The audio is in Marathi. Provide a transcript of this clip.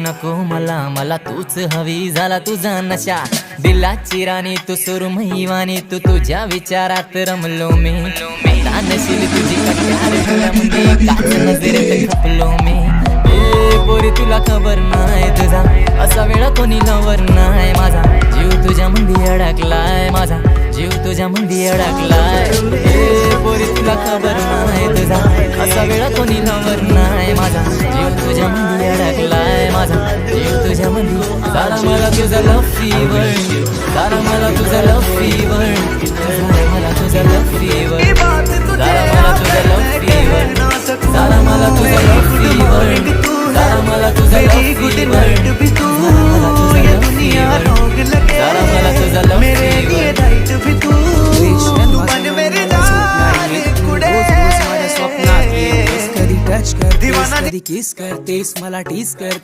नको मला, मला तूच हवी, झाला तुझा नशा. दिलाची राणी तू सुरमईवाणी, तू तुझ्या विचारात रमलो मी. तानशील तुझी कट्यार डोळ्यामध्ये, काच नजरेत खपलो मी. पोरी तुला खबर नाही तुझा असा वेळा कोणी लवर नाही. माझा जीव तुझ्या मंदी अडकलाय, माझा जीव तुझ्या मंदी अडकलाय. पोरी तुला खबर नाही तुझा असा वेळा कोणी लवर नाही. माझा जीव तुझ्या मंदी अडकलाय, माझा जीव तुझ्या मंदी. सारा मला तुझा लव फीवर, सारा मला तुझा लव फीवर, सारा मला तुझा लव फीवर, सारा मला तुझा लव फीवर, सारा मला तुझा लव फीवर, सारा मला तुझा लव फीवर, सारा मला तुझा लव फीवर, सारा मला तुझा लव स्वप्नात कधी टच करतेस, कधी किस करतेस, मला टीस कर.